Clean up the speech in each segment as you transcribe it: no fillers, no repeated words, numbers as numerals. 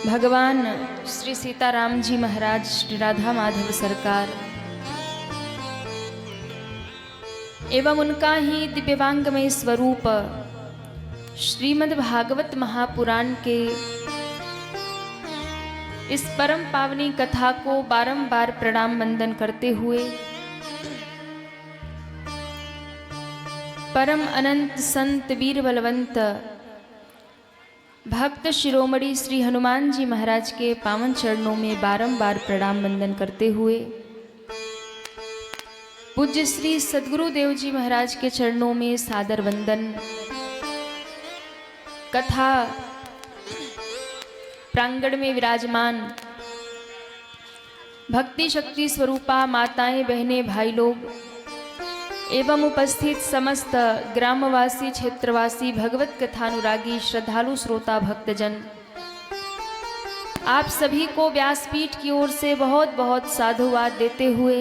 भगवान श्री सीताराम जी महाराज, श्री राधा माधव सरकार एवं उनका ही दिव्यवांगमय स्वरूप श्रीमद् भागवत महापुराण के इस परम पावनी कथा को बारंबार प्रणाम वंदन करते हुए परम अनंत संत वीर बलवंत भक्त शिरोमणि श्री हनुमान जी महाराज के पावन चरणों में बारंबार प्रणाम वंदन करते हुए पूज्य श्री सद्गुरु देव जी महाराज के चरणों में सादर वंदन। कथा प्रांगण में विराजमान भक्ति शक्ति स्वरूपा माताएं, बहनें, भाई लोग एवं उपस्थित समस्त ग्रामवासी, क्षेत्रवासी, भगवत कथानुरागी, श्रद्धालु, श्रोता, भक्तजन, आप सभी को व्यासपीठ की ओर से बहुत बहुत साधुवाद देते हुए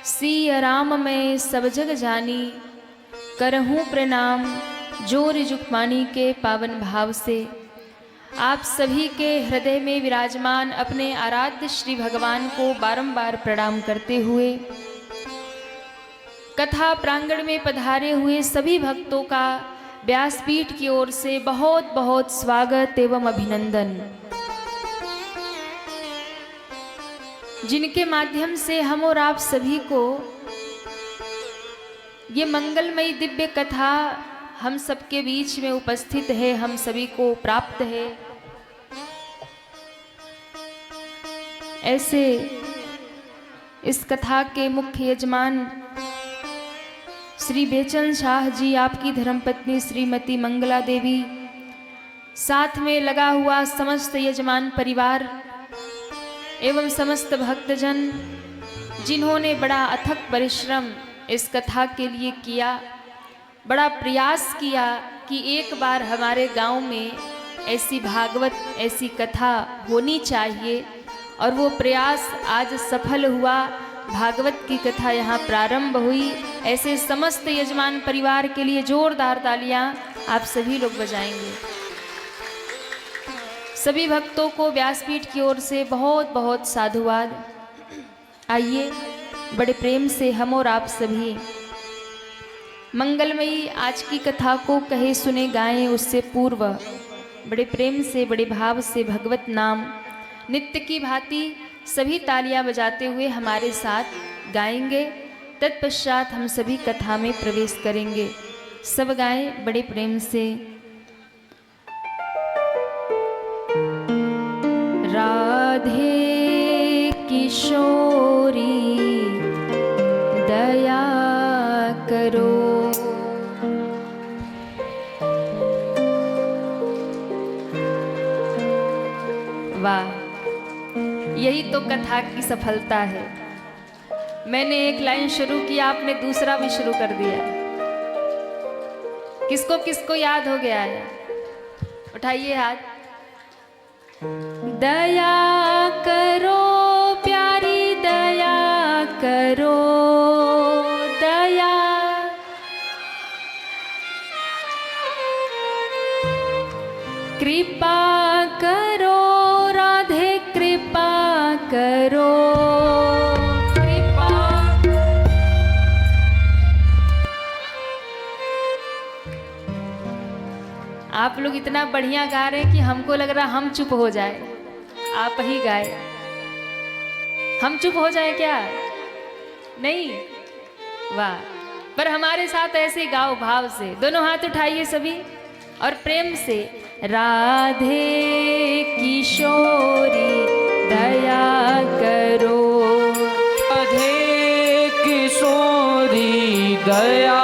सिया राम मैं सब जग जानी, करहूँ प्रणाम जोर जुगमानी के पावन भाव से आप सभी के हृदय में विराजमान अपने आराध्य श्री भगवान को बारंबार प्रणाम करते हुए कथा प्रांगण में पधारे हुए सभी भक्तों का व्यासपीठ की ओर से बहुत बहुत स्वागत एवं अभिनंदन। जिनके माध्यम से हम और आप सभी को ये मंगलमयी दिव्य कथा हम सबके बीच में उपस्थित है, हम सभी को प्राप्त है। ऐसे इस कथा के मुख्य यजमान श्री बेचन शाह जी, आपकी धर्मपत्नी श्रीमती मंगला देवी, साथ में लगा हुआ समस्त यजमान परिवार एवं समस्त भक्तजन, जिन्होंने बड़ा अथक परिश्रम इस कथा के लिए किया, बड़ा प्रयास किया कि एक बार हमारे गांव में ऐसी भागवत, ऐसी कथा होनी चाहिए, और वो प्रयास आज सफल हुआ। भागवत की कथा यहाँ प्रारंभ हुई। ऐसे समस्त यजमान परिवार के लिए जोरदार तालियां आप सभी लोग बजाएंगे। सभी भक्तों को व्यासपीठ की ओर से बहुत बहुत साधुवाद। आइए बड़े प्रेम से हम और आप सभी मंगलमयी आज की कथा को कहे सुने गाएं, उससे पूर्व बड़े प्रेम से, बड़े भाव से भगवत नाम नित्य की भांति सभी तालियां बजाते हुए हमारे साथ गाएंगे। तत्पश्चात हम सभी कथा में प्रवेश करेंगे। सब गाएं बड़े प्रेम से। राधे किशोरी दया करो, वाह, यही तो कथा की सफलता है। मैंने एक लाइन शुरू किया, आपने दूसरा भी शुरू कर दिया। किसको किसको याद हो गया है? उठाइए हाथ। दया करो प्यारी, दया करो, दया कृपा करो, राधे कृपा करो, कृपा। आप लोग इतना बढ़िया गा रहे हैं कि हमको लग रहा हम चुप हो जाए। आप ही गाए, हम चुप हो जाए क्या? नहीं, वाह। पर हमारे साथ ऐसे गाओ भाव से। दोनों हाथ उठाइए सभी और प्रेम से। राधे किशोरी दया करो, राधे किशोरी दया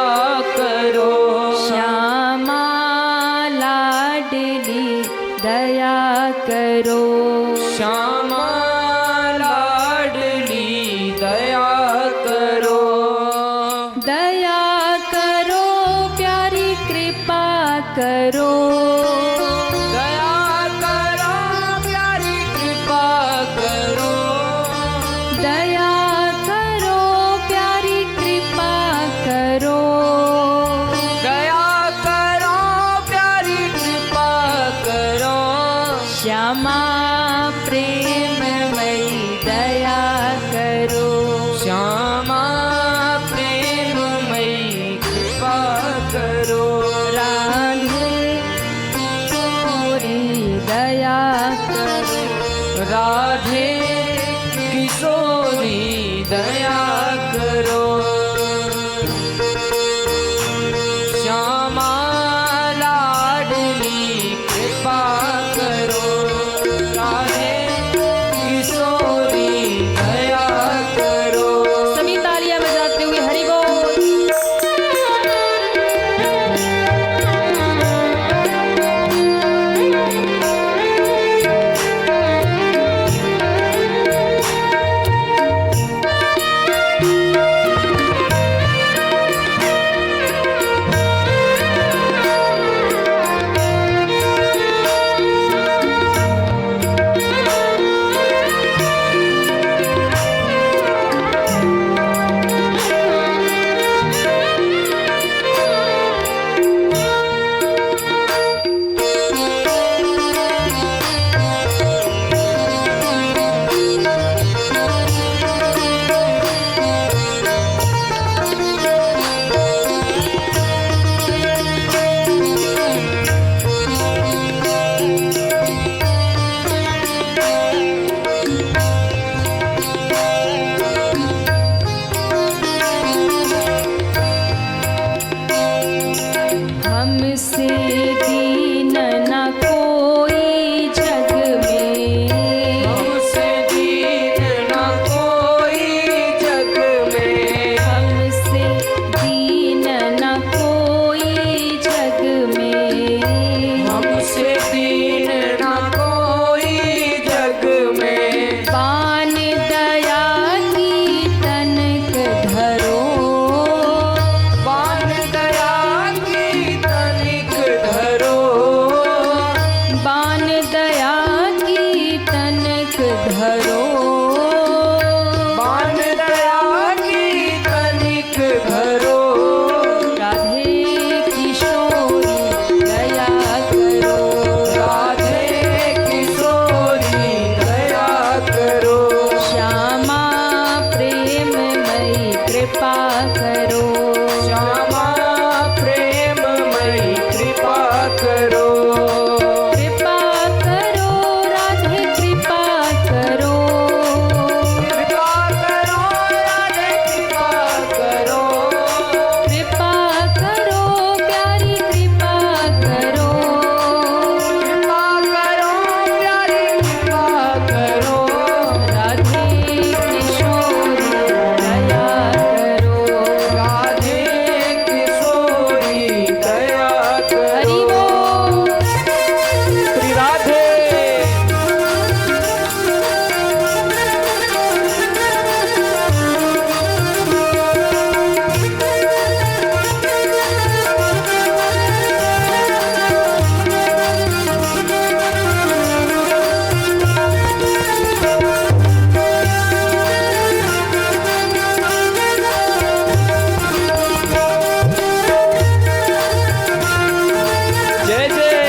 करो, श्यामा लाडली दया करो, श्यामा लाडली दया करो, दया करो प्यारी कृपा करो, दया करो प्यारी कृपा करो, दया करो प्यारी कृपा करो, दया करो प्यारी कृपा करो। श्यामा प्रेममयी दया करो, श्यामा प्रेममयी कृपा करो, राधे किशोरी दया करो, राधे किशोरी दया करो, श्यामा लाडली कृपा करो, राधे किशोरी दया करो। सभी तालियां बजाते हुए हरि बोल। हमसे दीन न कोई जग में, हमसे दीन न कोई जग में, हमसे दीन न कोई जग में, हमसे दीन न कोई जग में, पान दया की तनक धरो, पान दया की तनिक धरो, पान दया की तनक धरो, पान दया की तनिक धरो, राधे किशोरी दया करो, राधे किशोरी दया करो, श्यामा प्रेममयी कृपा करो, श्यामा प्रेममयी कृपा करो, कृपा करो राधे कृपा करो, कृपा करो राधे कृपा करो, कृपा करो प्यारी कृपा करो, कृपा करो प्यारी कृपा करो, राधे किशोरी दया करो, राधे किशोरी दया हरि करो। बोल। श्री राधे जय जय।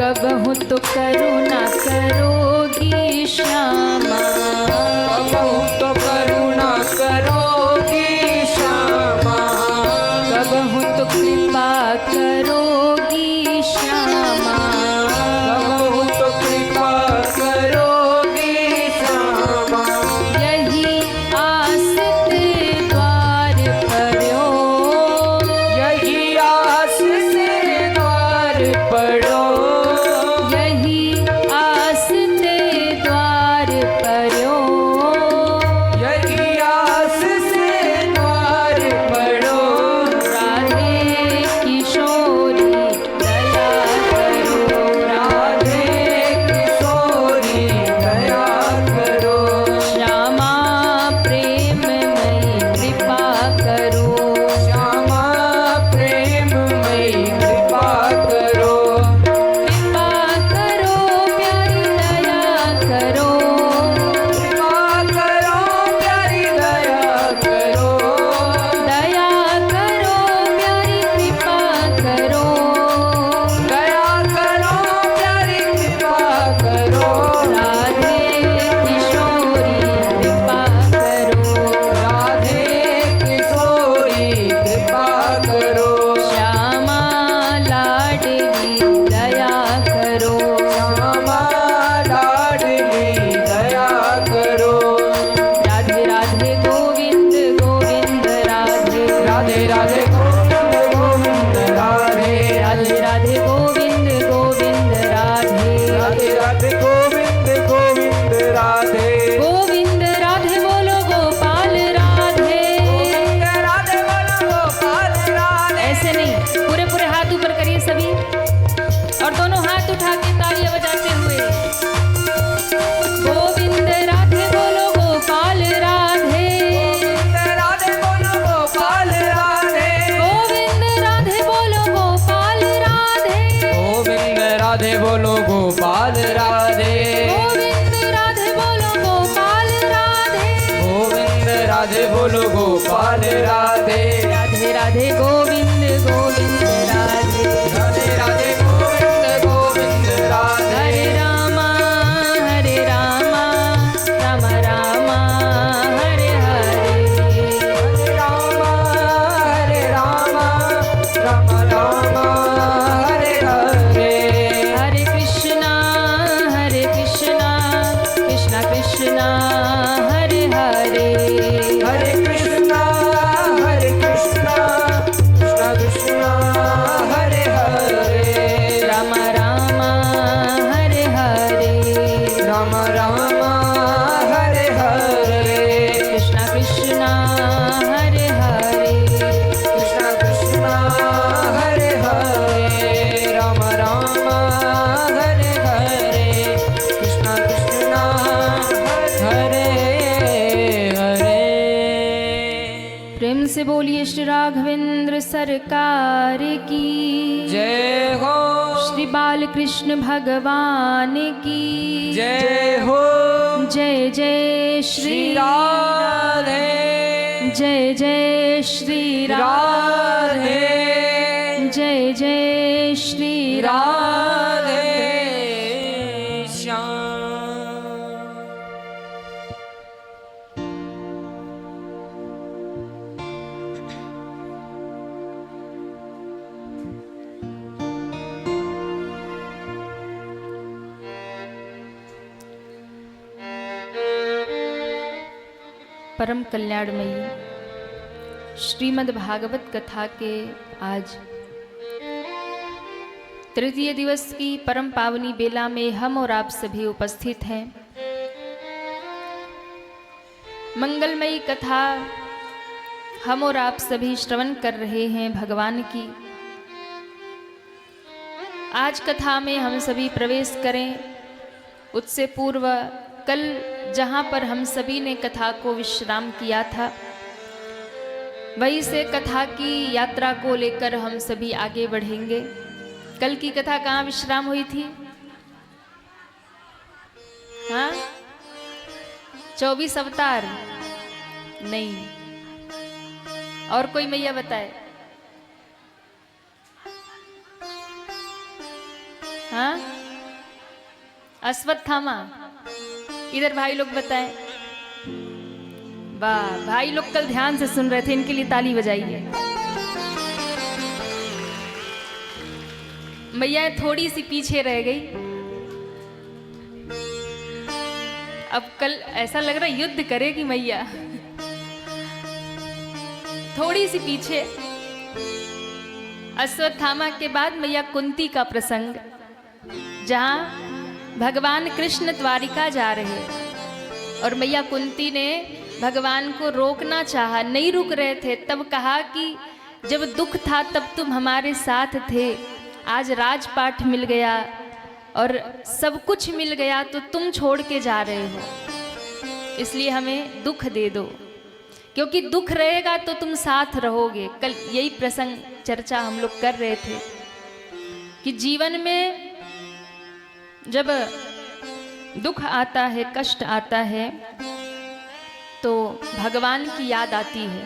कबहु तो करुणा करोगी श्यामा, कबहू तो करुणा करोगी श्यामा, कबहु तो कृपा करोगी श्यामा, कबहू तो कृपा करोगी श्यामा, यही आस ते द्वार पर्यो, यही आस से द्वार पड़ो, यही राधे गोविंद गोविंद राधे राधे राधे गोविंद गोविंद राधे हरे रामा राम राम हरे हरे हरे राम राम राम हरे हरे हरे कृष्णा कृष्णा कृष्णा हरे हरे हरे कृष्णा कृष्णा कृष्णा हरे हरे राम राम हरे हरे राम राम हरे हरे कृष्णा कृष्णा हरे हरे कृष्णा कृष्णा हरे हरे राम राम हरे हरे कृष्णा कृष्णा हरे हरे। प्रेम से बोलिए श्री राघवेंद्र सरकार की जय हो श्री बालकृष्ण भगवान की जय हो जय जय श्री श्री राधे जय जय श्री राधे जय जय श्री राधे श्याम। परम कल्याणमयी श्रीमद् भागवत कथा के आज तृतीय दिवस की परम पावनी बेला में हम और आप सभी उपस्थित हैं। मंगलमयी कथा हम और आप सभी श्रवण कर रहे हैं भगवान की। आज कथा में हम सभी प्रवेश करें उससे पूर्व कल जहाँ पर हम सभी ने कथा को विश्राम किया था वहीं से कथा की यात्रा को लेकर हम सभी आगे बढ़ेंगे। कल की कथा कहाँ विश्राम हुई थी? हाँ, 24 अवतार नहीं, और कोई मैया बताए? हाँ, अश्वत्थामा। इधर भाई लोग बताएं। वाह, भाई लोग कल ध्यान से सुन रहे थे, इनके लिए ताली बजाइए। मैया थोड़ी सी पीछे रह गई। अब कल ऐसा लग रहा युद्ध करेगी मैया। थोड़ी सी पीछे। अश्वत्थामा के बाद मैया कुंती का प्रसंग, जहां भगवान कृष्ण द्वारिका जा रहे और मैया कुंती ने भगवान को रोकना चाहा, नहीं रुक रहे थे। तब कहा कि जब दुख था तब तुम हमारे साथ थे, आज राजपाट मिल गया और सब कुछ मिल गया तो तुम छोड़ के जा रहे हो, इसलिए हमें दुख दे दो, क्योंकि दुख रहेगा तो तुम साथ रहोगे। कल यही प्रसंग चर्चा हम लोग कर रहे थे कि जीवन में जब दुख आता है, कष्ट आता है, तो भगवान की याद आती है।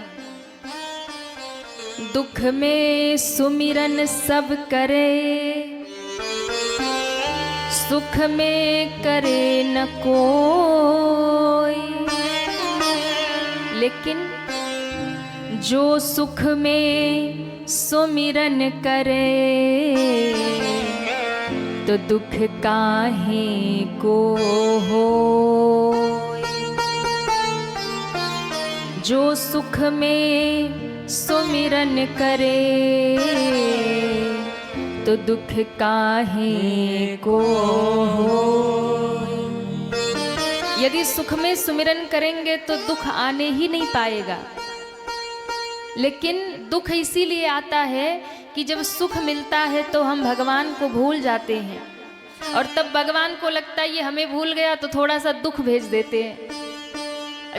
दुख में सुमिरन सब करे, सुख में करे न कोई, लेकिन जो सुख में सुमिरन करे तो दुख काहे को होय। जो सुख में सुमिरन करे तो दुख काहे को होय। यदि सुख में सुमिरन करेंगे तो दुख आने ही नहीं पाएगा, लेकिन दुख इसीलिए आता है कि जब सुख मिलता है तो हम भगवान को भूल जाते हैं, और तब भगवान को लगता है ये हमें भूल गया तो थोड़ा सा दुख भेज देते हैं।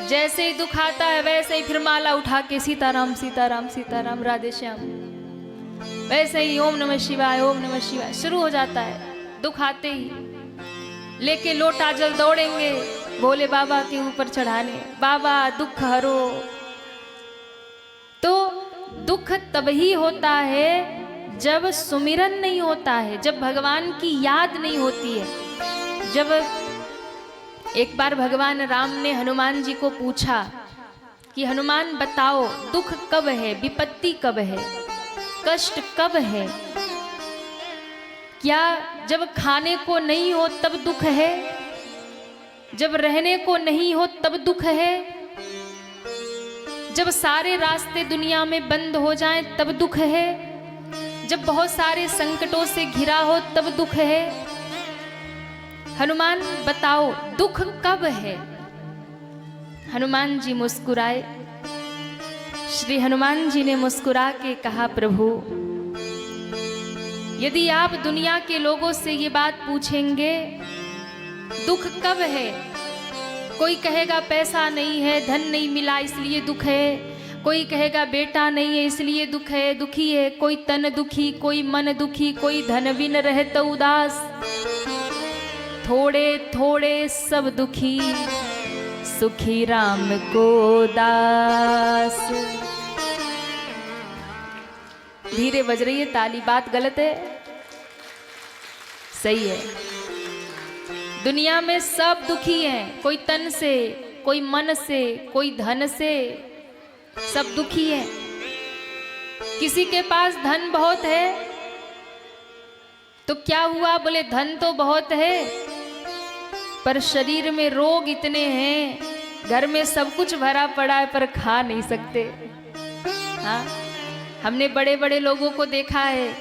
जैसे ही दुख आता है वैसे ही फिर माला उठा के सीताराम सीताराम सीताराम राधे श्याम, वैसे ही ओम नमः शिवाय शुरू हो जाता है। दुख आते ही लेके लोटा जल दौड़ेंगे भोले बाबा के ऊपर चढ़ाने, बाबा दुख हरो। तो दुख तभी होता है जब सुमिरन नहीं होता है, जब भगवान की याद नहीं होती है। जब एक बार भगवान राम ने हनुमान जी को पूछा कि हनुमान बताओ दुख कब है, विपत्ति कब है, कष्ट कब है? क्या जब खाने को नहीं हो तब दुख है? जब रहने को नहीं हो तब दुख है? जब सारे रास्ते दुनिया में बंद हो जाएं तब दुख है? जब बहुत सारे संकटों से घिरा हो तब दुख है? हनुमान बताओ दुख कब है? हनुमान जी मुस्कुराए। श्री हनुमान जी ने मुस्कुरा के कहा, प्रभु यदि आप दुनिया के लोगों से ये बात पूछेंगे दुख कब है, कोई कहेगा पैसा नहीं है, धन नहीं मिला इसलिए दुख है, कोई कहेगा बेटा नहीं है इसलिए दुख है, दुखी है, कोई तन दुखी, कोई मन दुखी, कोई धन बिन रहत उदास, थोड़े थोड़े सब दुखी, सुखी राम को दास। धीरे बज रही है ताली, बात गलत है? सही है। दुनिया में सब दुखी हैं, कोई तन से, कोई मन से, कोई धन से, सब दुखी है। किसी के पास धन बहुत है तो क्या हुआ, बोले धन तो बहुत है पर शरीर में रोग इतने हैं, घर में सब कुछ भरा पड़ा है पर खा नहीं सकते। हाँ, हमने बड़े बड़े लोगों को देखा है,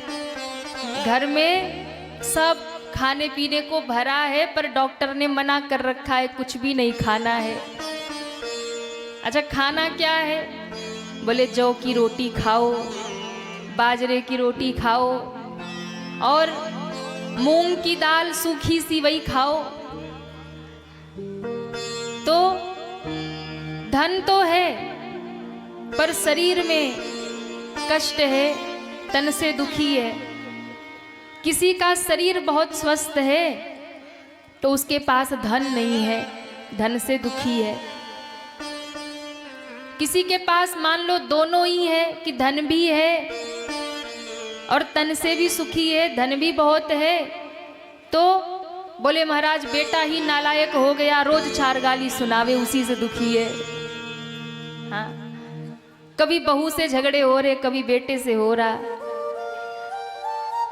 घर में सब खाने पीने को भरा है पर डॉक्टर ने मना कर रखा है कुछ भी नहीं खाना है। अच्छा खाना क्या है? बोले जौ की रोटी खाओ, बाजरे की रोटी खाओ और मूंग की दाल सूखी सी वही खाओ। तो धन तो है पर शरीर में कष्ट है, तन से दुखी है। किसी का शरीर बहुत स्वस्थ है तो उसके पास धन नहीं है, धन से दुखी है। किसी के पास मान लो दोनों ही है कि धन भी है और तन से भी सुखी है, धन भी बहुत है, तो बोले महाराज बेटा ही नालायक हो गया, रोज 4 गाली सुनावे, उसी से दुखी है। हाँ, कभी बहू से झगड़े हो रहे, कभी बेटे से हो रहा,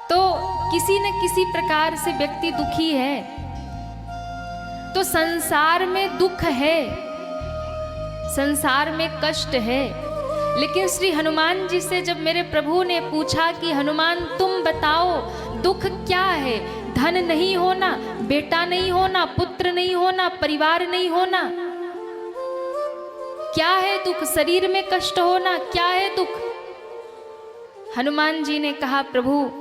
तो किसी न किसी प्रकार से व्यक्ति दुखी है। तो संसार में दुख है, संसार में कष्ट है। लेकिन श्री हनुमान जी से जब मेरे प्रभु ने पूछा कि हनुमान तुम बताओ दुख क्या है? धन नहीं होना, बेटा नहीं होना, पुत्र नहीं होना, परिवार नहीं होना, क्या है दुख? शरीर में कष्ट होना, क्या है दुख? हनुमान जी ने कहा, प्रभु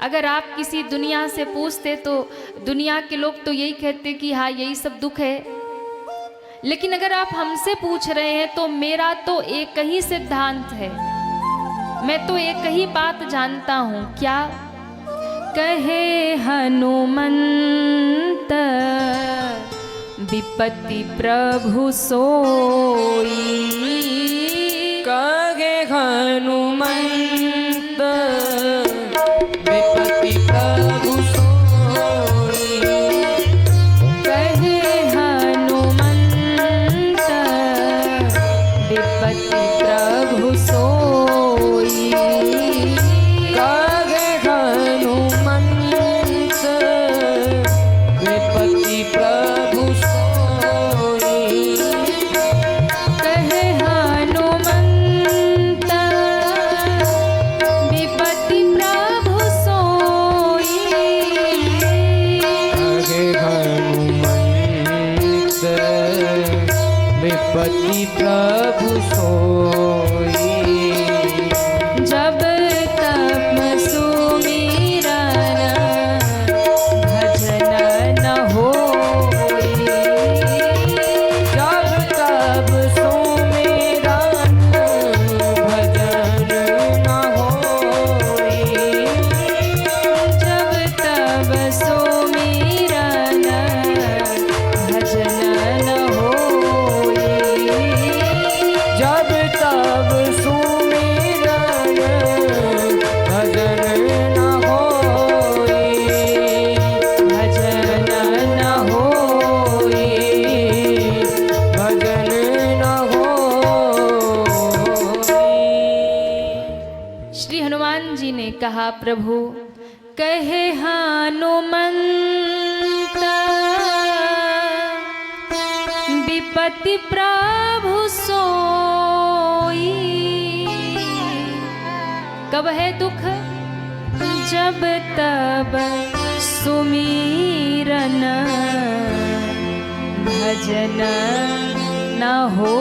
अगर आप किसी दुनिया से पूछते तो दुनिया के लोग तो यही कहते कि हाँ यही सब दुख है, लेकिन अगर आप हमसे पूछ रहे हैं तो मेरा तो एक ही सिद्धांत है, मैं तो एक ही बात जानता हूं। क्या? कहे हनुमंत विपत्ति प्रभु सोई, कहे हनुमंत विपत्ति प्रभु सोई, कहे हनुमंत विपत्ति प्रभु सोई, कहे हनुमंत विपत्ति प्रभु सोई, कहे हनुमंत श्री हनुमान जी ने कहा, प्रभु कहे हनुमंत विपत्ति प्रभु सोई, कब है दुख जब तब सुमीरन भजन न होई।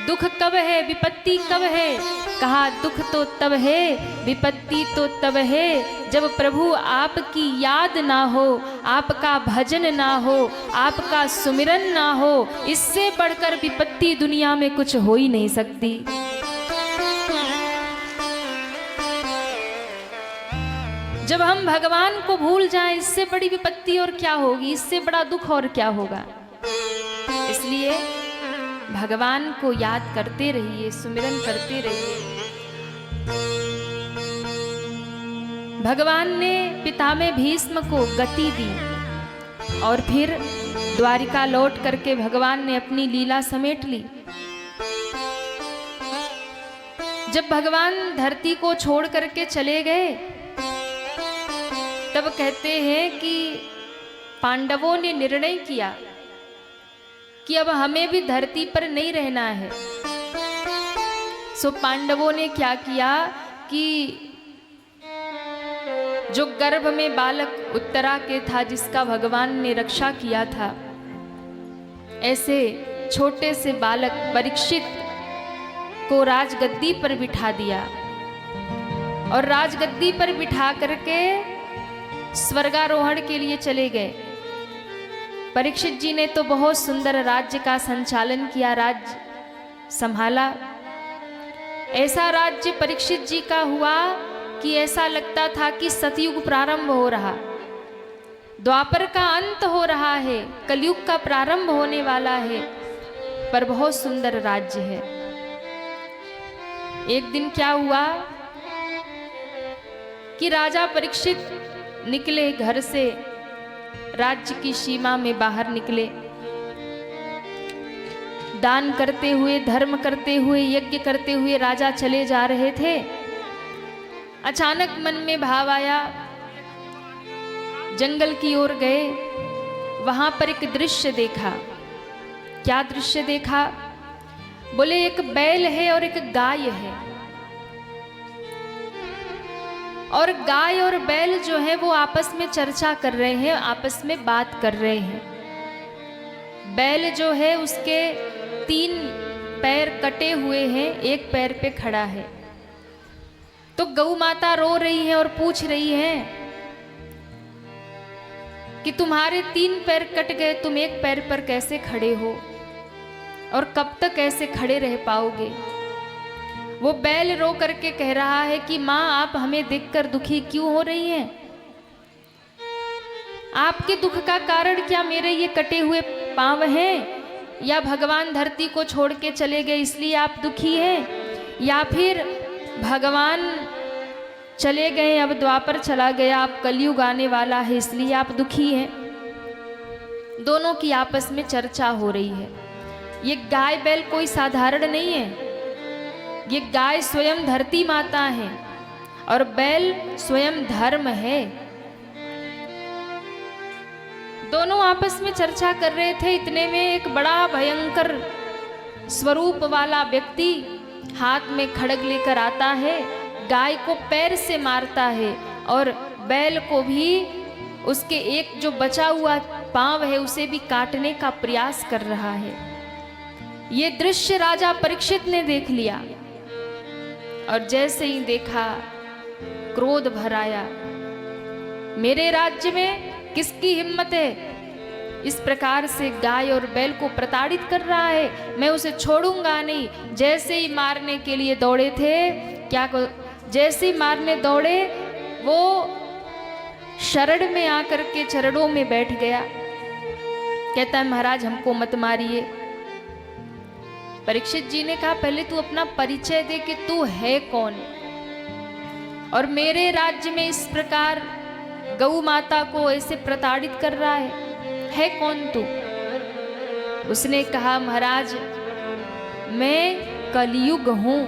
दुख कब है, विपत्ति कब है? कहा दुख तो तब है, विपत्ति तो तब है जब प्रभु आपकी याद ना हो, आपका भजन ना हो, आपका सुमिरन ना हो। इससे बढ़कर विपत्ति दुनिया में कुछ हो ही नहीं सकती। जब हम भगवान को भूल जाएं, इससे बड़ी विपत्ति और क्या होगी, इससे बड़ा दुख और क्या होगा। इसलिए भगवान को याद करते रहिए, सुमिरन करते रहिए। भगवान ने पितामह भीष्म को गति दी और फिर द्वारिका लौट करके भगवान ने अपनी लीला समेट ली। जब भगवान धरती को छोड़ करके चले गए, तब कहते हैं कि पांडवों ने निर्णय किया कि अब हमें भी धरती पर नहीं रहना है। सो पांडवों ने क्या किया कि जो गर्भ में बालक उत्तरा के था, जिसका भगवान ने रक्षा किया था, ऐसे छोटे से बालक परीक्षित को राजगद्दी पर बिठा दिया और राजगद्दी पर बिठा करके स्वर्गारोहण के लिए चले गए। परीक्षित जी ने तो बहुत सुंदर राज्य का संचालन किया, राज्य संभाला। ऐसा राज्य परीक्षित जी का हुआ कि ऐसा लगता था कि सतयुग प्रारंभ हो रहा, द्वापर का अंत हो रहा है, कलयुग का प्रारंभ होने वाला है, पर बहुत सुंदर राज्य है। एक दिन क्या हुआ कि राजा परीक्षित निकले घर से, राज्य की सीमा में बाहर निकले, दान करते हुए, धर्म करते हुए, यज्ञ करते हुए राजा चले जा रहे थे। अचानक मन में भाव आया, जंगल की ओर गए, वहां पर एक दृश्य देखा। क्या दृश्य देखा? बोले एक बैल है और एक गाय है, और गाय और बैल जो है वो आपस में चर्चा कर रहे हैं, आपस में बात कर रहे हैं। बैल जो है उसके 3 पैर कटे हुए हैं, एक पैर पे खड़ा है। तो गौ माता रो रही है और पूछ रही है कि तुम्हारे 3 पैर कट गए, तुम एक पैर पर कैसे खड़े हो और कब तक ऐसे खड़े रह पाओगे? वो बैल रो करके कह रहा है कि माँ, आप हमें देखकर दुखी क्यों हो रही हैं? आपके दुख का कारण क्या मेरे ये कटे हुए पांव हैं, या भगवान धरती को छोड़ के चले गए इसलिए आप दुखी हैं, या फिर भगवान चले गए, अब द्वापर चला गया, अब कलयुग आने वाला है इसलिए आप दुखी हैं? दोनों की आपस में चर्चा हो रही है। ये गाय बैल कोई साधारण नहीं है, ये गाय स्वयं धरती माता है और बैल स्वयं धर्म है। दोनों आपस में चर्चा कर रहे थे। इतने में एक बड़ा भयंकर स्वरूप वाला व्यक्ति हाथ में खड्ग लेकर आता है, गाय को पैर से मारता है और बैल को भी उसके एक जो बचा हुआ पांव है उसे भी काटने का प्रयास कर रहा है। ये दृश्य राजा परीक्षित ने देख लिया और जैसे ही देखा क्रोध भर आया। मेरे राज्य में किसकी हिम्मत है इस प्रकार से गाय और बैल को प्रताड़ित कर रहा है? मैं उसे छोड़ूंगा नहीं। जैसे ही मारने के लिए दौड़े थे, जैसे ही मारने दौड़े, वो शरण में आकर के चरणों में बैठ गया। कहता है महाराज हमको मत मारिए। परीक्षित जी ने कहा पहले तू अपना परिचय दे कि तू है कौन, और मेरे राज्य में इस प्रकार गौ माता को ऐसे प्रताड़ित कर रहा है कौन तू? उसने कहा महाराज मैं कलयुग हूं।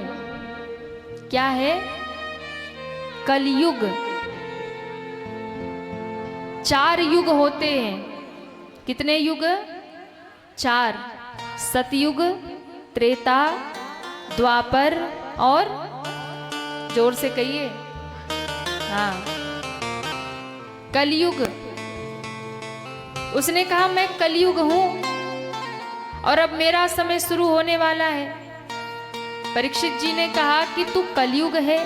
क्या है? कलयुग। 4 युग होते हैं। कितने युग? 4। सतयुग, त्रेता, द्वापर और जोर से कहिए। हाँ, कलयुग। उसने कहा मैं कलयुग हूं और अब मेरा समय शुरू होने वाला है। परीक्षित जी ने कहा कि तू कलयुग है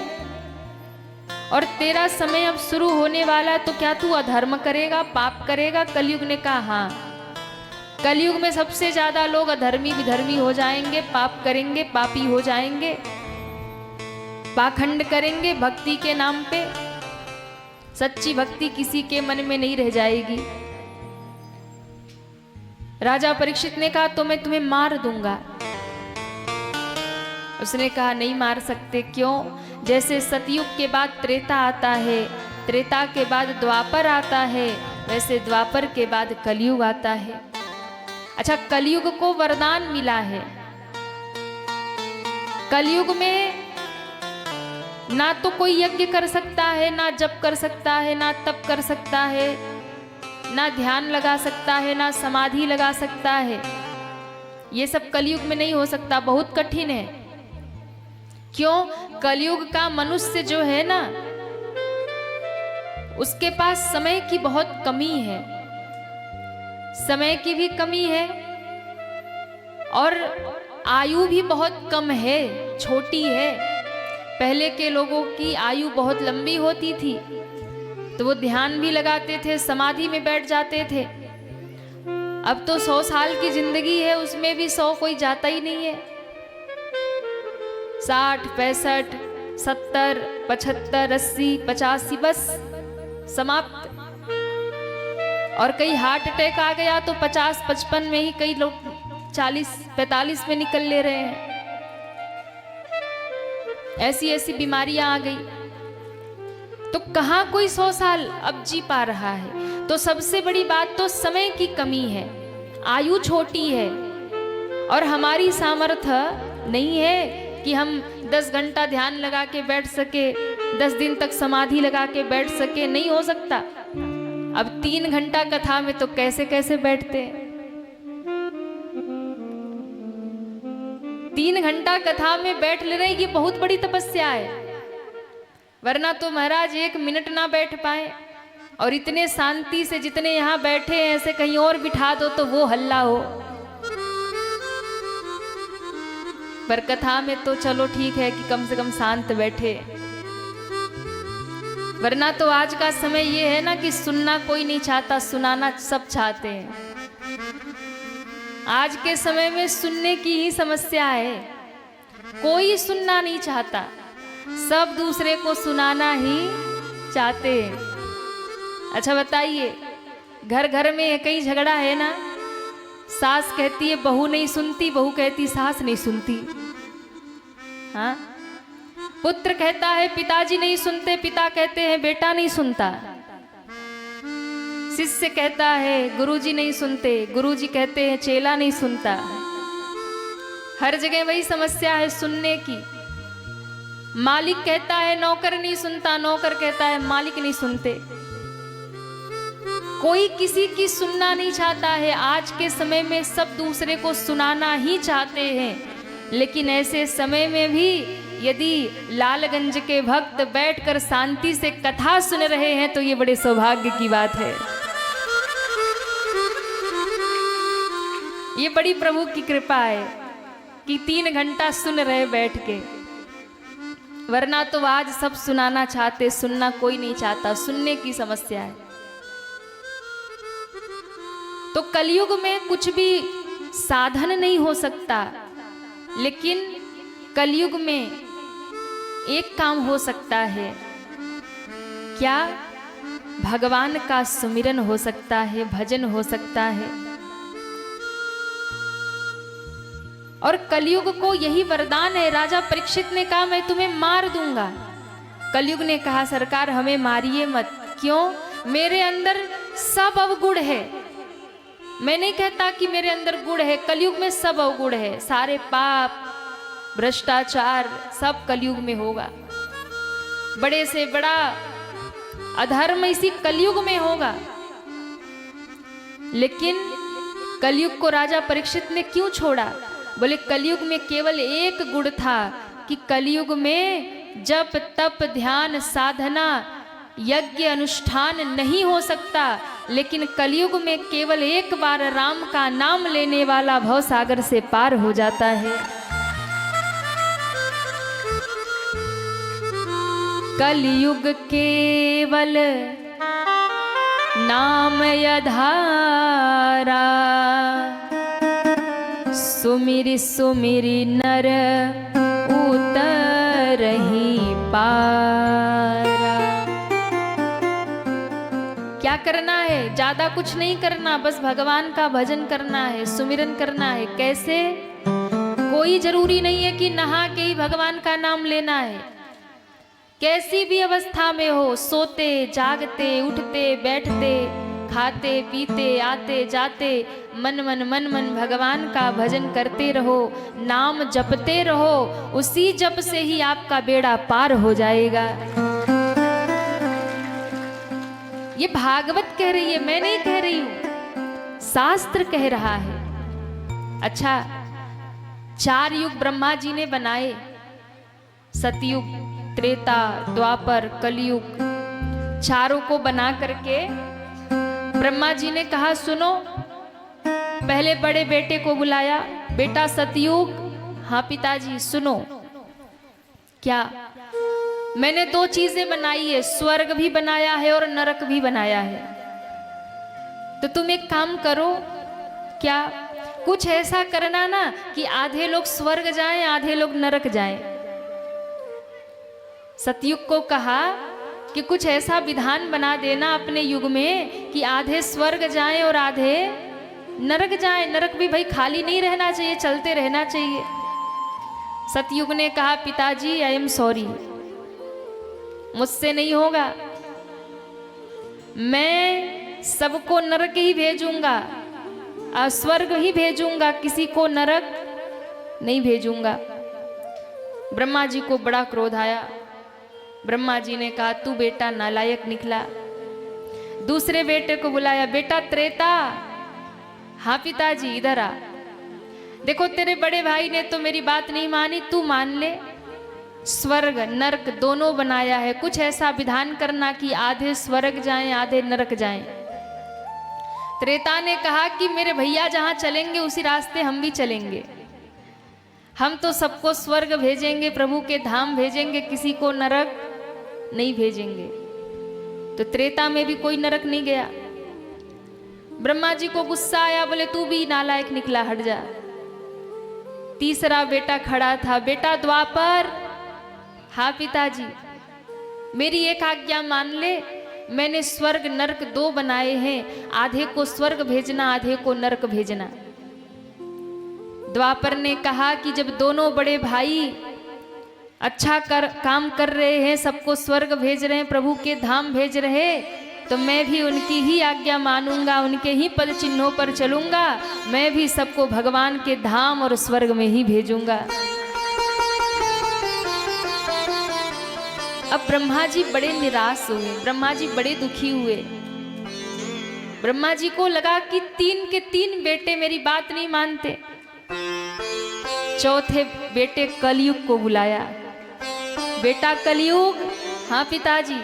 और तेरा समय अब शुरू होने वाला, तो क्या तू अधर्म करेगा, पाप करेगा? कलयुग ने कहा हाँ, कलयुग में सबसे ज्यादा लोग अधर्मी विधर्मी हो जाएंगे, पाप करेंगे, पापी हो जाएंगे, पाखंड करेंगे भक्ति के नाम पे। सच्ची भक्ति किसी के मन में नहीं रह जाएगी। राजा परीक्षित ने कहा तो मैं तुम्हें मार दूंगा। उसने कहा नहीं मार सकते। क्यों? जैसे सतयुग के बाद त्रेता आता है, त्रेता के बाद द्वापर आता है, वैसे द्वापर के बाद कलयुग आता है। अच्छा, कलयुग को वरदान मिला है। कलयुग में ना तो कोई यज्ञ कर सकता है, ना जप कर सकता है, ना तप कर सकता है, ना ध्यान लगा सकता है, ना समाधि लगा सकता है। ये सब कलयुग में नहीं हो सकता, बहुत कठिन है। क्यों? कलयुग का मनुष्य जो है ना, उसके पास समय की बहुत कमी है। समय की भी कमी है और आयु भी बहुत कम है, छोटी है। पहले के लोगों की आयु बहुत लंबी होती थी, तो वो ध्यान भी लगाते थे, समाधि में बैठ जाते थे। अब तो 100 साल की जिंदगी है, उसमें भी 100 कोई जाता ही नहीं है। 60, 65, 70, 75, 80, 85 बस समाप्त। और कई हार्ट अटैक आ गया तो 50, 55 में ही कई लोग 40, 45 में निकल ले रहे हैं। ऐसी ऐसी बीमारियां आ गई। तो कहाँ कोई 100 साल अब जी पा रहा है? तो सबसे बड़ी बात तो समय की कमी है, आयु छोटी है और हमारी सामर्थ्य नहीं है कि हम 10 घंटा ध्यान लगा के बैठ सके, 10 दिन तक समाधि लगा के बैठ सके। नहीं हो सकता। अब 3 घंटा कथा में तो कैसे कैसे बैठते हैं। 3 घंटा कथा में बैठ ले रहे, ये बहुत बड़ी तपस्या है। वरना तो महाराज 1 मिनट ना बैठ पाए। और इतने शांति से जितने यहाँ बैठे हैं, ऐसे कहीं और बिठा दो तो वो हल्ला हो। पर कथा में तो चलो ठीक है कि कम से कम शांत बैठे। वरना तो आज का समय ये है ना कि सुनना कोई नहीं चाहता, सुनाना सब चाहते हैं। आज के समय में सुनने की ही समस्या है, कोई सुनना नहीं चाहता, सब दूसरे को सुनाना ही चाहते हैं। अच्छा बताइए, घर घर में कई झगड़ा है ना, सास कहती है बहू नहीं सुनती, बहू कहती सास नहीं सुनती। हाँ, पुत्र कहता है पिताजी नहीं सुनते, पिता कहते हैं बेटा नहीं सुनता। शिष्य कहता है गुरुजी नहीं सुनते, गुरुजी कहते हैं चेला नहीं सुनता। हर जगह वही समस्या है सुनने की। मालिक कहता है नौकर नहीं सुनता, नौकर कहता है मालिक नहीं सुनते। कोई किसी की सुनना नहीं चाहता है। आज के समय में सब दूसरे को सुनाना ही चाहते हैं। लेकिन ऐसे समय में भी यदि लालगंज के भक्त बैठकर शांति से कथा सुन रहे हैं तो ये बड़े सौभाग्य की बात है। ये बड़ी प्रभु की कृपा है कि 3 घंटा सुन रहे बैठ के। वरना तो आज सब सुनाना चाहते, सुनना कोई नहीं चाहता, सुनने की समस्या है। तो कलयुग में कुछ भी साधन नहीं हो सकता, लेकिन कलयुग में एक काम हो सकता है। क्या? भगवान का सुमिरन हो सकता है, भजन हो सकता है। और कलयुग को यही वरदान है। राजा परीक्षित ने कहा मैं तुम्हें मार दूंगा। कलयुग ने कहा सरकार हमें मारिए मत। क्यों? मेरे अंदर सब अवगुण है। मैं नहीं कहता कि मेरे अंदर गुण है, कलयुग में सब अवगुण है। सारे पाप, भ्रष्टाचार सब कलयुग में होगा। बड़े से बड़ा अधर्म इसी कलयुग में होगा। लेकिन कलयुग को राजा परीक्षित ने क्यों छोड़ा? बोले कलयुग में केवल एक गुण था कि कलयुग में जप तप ध्यान साधना यज्ञ अनुष्ठान नहीं हो सकता, लेकिन कलयुग में केवल एक बार राम का नाम लेने वाला भवसागर से पार हो जाता है। कलयुग केवल नाम आधारा, सुमिरि सुमिरि नर उतरहि पारा। क्या करना है? ज्यादा कुछ नहीं करना, बस भगवान का भजन करना है, सुमिरन करना है। कैसे? कोई जरूरी नहीं है कि नहा के ही भगवान का नाम लेना है। कैसी भी अवस्था में हो, सोते जागते उठते बैठते खाते पीते आते जाते मन मन मन मन भगवान का भजन करते रहो, नाम जपते रहो। उसी जप से ही आपका बेड़ा पार हो जाएगा। ये भागवत कह रही है, मैं नहीं कह रही हूं, शास्त्र कह रहा है। अच्छा, 4 युग ब्रह्मा जी ने बनाए, सतयुग, त्रेता, द्वापर, कलयुग। चारों को बना करके ब्रह्मा जी ने कहा सुनो, पहले बड़े बेटे को बुलाया, बेटा सतयुग। हाँ पिताजी सुनो। क्या? मैंने 2 चीजें बनाई है, स्वर्ग भी बनाया है और नरक भी बनाया है। तो तुम एक काम करो, क्या? कुछ ऐसा करना ना कि आधे लोग स्वर्ग जाएं आधे लोग नरक जाएं। सतयुग को कहा कि कुछ ऐसा विधान बना देना अपने युग में कि आधे स्वर्ग जाएं और आधे नरक जाएं। नरक भी भाई खाली नहीं रहना चाहिए, चलते रहना चाहिए। सतयुग ने कहा पिताजी आई एम सॉरी, मुझसे नहीं होगा। मैं सबको नरक ही भेजूंगा, स्वर्ग ही भेजूंगा, किसी को नरक नहीं भेजूंगा। ब्रह्मा जी को बड़ा क्रोध आया। ब्रह्मा जी ने कहा तू बेटा नालायक निकला। दूसरे बेटे को बुलाया, बेटा त्रेता। हाँ पिताजी इधर आ। देखो तेरे बड़े भाई ने तो मेरी बात नहीं मानी, तू मान ले। स्वर्ग नरक दोनों बनाया है, कुछ ऐसा विधान करना कि आधे स्वर्ग जाएं आधे नरक जाएं। त्रेता ने कहा कि मेरे भैया जहां चलेंगे उसी रास्ते हम भी चलेंगे। हम तो सबको स्वर्ग भेजेंगे, प्रभु के धाम भेजेंगे, किसी को नरक नहीं भेजेंगे। तो त्रेता में भी कोई नरक नहीं गया। ब्रह्मा जी को गुस्सा आया, बोले तू भी नालायक निकला, हट जा। तीसरा बेटा खड़ा था, बेटा द्वापर। हाँ पिताजी, मेरी एक आज्ञा मान ले, मैंने स्वर्ग नरक 2 बनाए हैं, आधे को स्वर्ग भेजना आधे को नरक भेजना। द्वापर ने कहा कि जब दोनों बड़े भाई अच्छा काम कर रहे हैं, सबको स्वर्ग भेज रहे हैं, प्रभु के धाम भेज रहे, तो मैं भी उनकी ही आज्ञा मानूंगा, उनके ही पद चिन्हों पर चलूंगा। मैं भी सबको भगवान के धाम और स्वर्ग में ही भेजूंगा। अब ब्रह्मा जी बड़े निराश हुए, ब्रह्मा जी बड़े दुखी हुए। ब्रह्मा जी को लगा कि 3 के 3 बेटे मेरी बात नहीं मानते। चौथे बेटे कलयुग को बुलाया, बेटा कलयुग। हाँ पिताजी,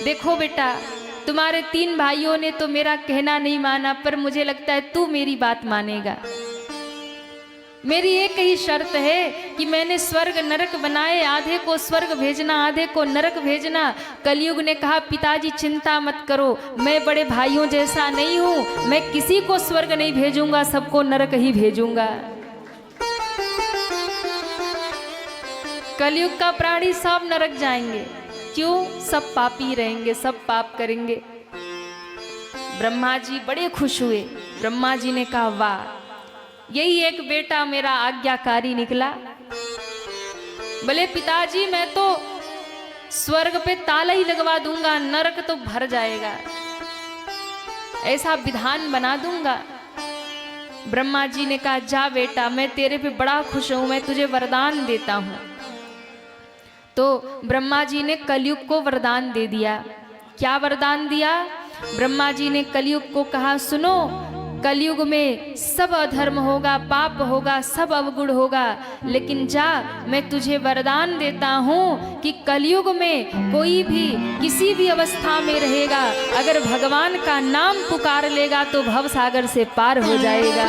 देखो बेटा तुम्हारे 3 भाइयों ने तो मेरा कहना नहीं माना, पर मुझे लगता है तू मेरी बात मानेगा। मेरी एक ही शर्त है कि मैंने स्वर्ग नरक बनाए, आधे को स्वर्ग भेजना आधे को नरक भेजना। कलयुग ने कहा पिताजी चिंता मत करो, मैं बड़े भाइयों जैसा नहीं हूं, मैं किसी को स्वर्ग नहीं भेजूंगा, सबको नरक ही भेजूंगा। कलयुग का प्राणी सब नरक जाएंगे। क्यों? सब पापी रहेंगे, सब पाप करेंगे। ब्रह्मा जी बड़े खुश हुए। ब्रह्मा जी ने कहा वाह, यही एक बेटा मेरा आज्ञाकारी निकला। बोले पिताजी मैं तो स्वर्ग पे ताला ही लगवा दूंगा, नरक तो भर जाएगा, ऐसा विधान बना दूंगा। ब्रह्मा जी ने कहा जा बेटा, मैं तेरे पे बड़ा खुश हूं, मैं तुझे वरदान देता हूं। तो ब्रह्मा जी ने कलयुग को वरदान दे दिया। क्या वरदान दिया? ब्रह्मा जी ने कलयुग को कहा सुनो, कलयुग में सब अधर्म होगा, पाप होगा, सब अवगुण होगा, लेकिन जा, मैं तुझे वरदान देता हूँ कि कलयुग में कोई भी किसी भी अवस्था में रहेगा, अगर भगवान का नाम पुकार लेगा तो भव सागर से पार हो जाएगा।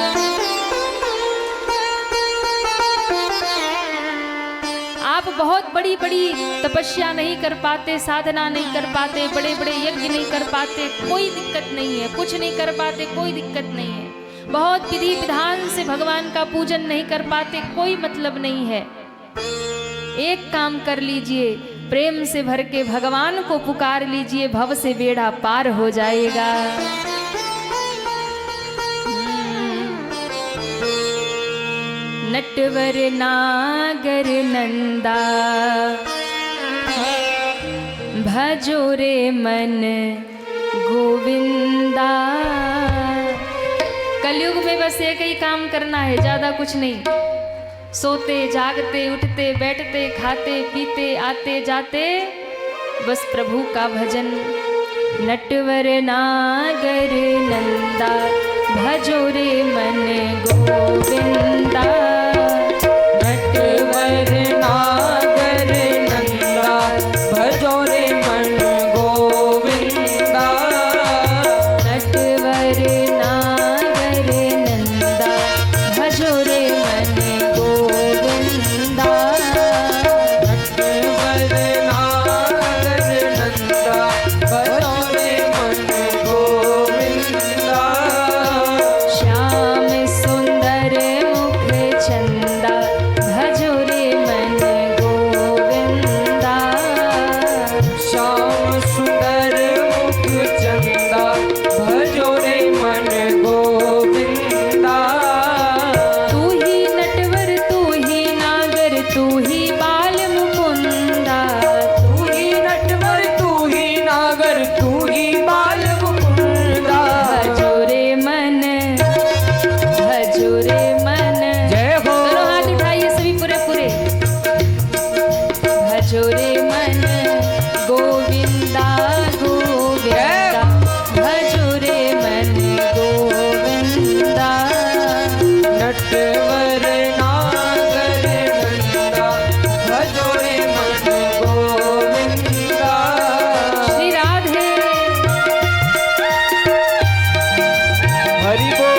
आप बहुत बड़ी बड़ी तपस्या नहीं कर पाते, साधना नहीं कर पाते, बड़े बड़े यज्ञ नहीं कर पाते, कोई दिक्कत नहीं है। कुछ नहीं कर पाते, कोई दिक्कत नहीं है। बहुत विधि विधान से भगवान का पूजन नहीं कर पाते, कोई मतलब नहीं है। एक काम कर लीजिए, प्रेम से भर के भगवान को पुकार लीजिए, भव से बेड़ा पार हो जाएगा। नटवर नागर नंदा भजो रे मन गोविंदा। कलयुग में बस एक ही काम करना है, ज्यादा कुछ नहीं। सोते जागते उठते बैठते खाते पीते आते जाते बस प्रभु का भजन। नटवर नागर नंदा भजो रे मन गोविंदा। नटवर नागर नंदा भजो रे मन गोविंदा। नटवर नागर नंदा भजो रे मन गोविंदा। नटवर नागर नंदा भजो रे मन गोविंदा। श्याम सुंदर मुख चंदा भजो रे मन गोविंदा। श्याम सुंदर मुख चंदा भजो रे मन गोविंदा। तू ही नटवर तू ही नागर तू ही बाल मुकुंदा। तू ही नटवर तू ही नागर तू ही बाल मुकुंदा। भजो रे मन भजो रे मन। जय हो। दोनों हाथ उठाइए सभी पूरे पूरे। भजो रे मन गोविंदा गोविंदा। भजो रे मन गोविंदा। नटवर नागर नंदा भजो रे मन गोविंदा। श्री राधे। हरि बोल।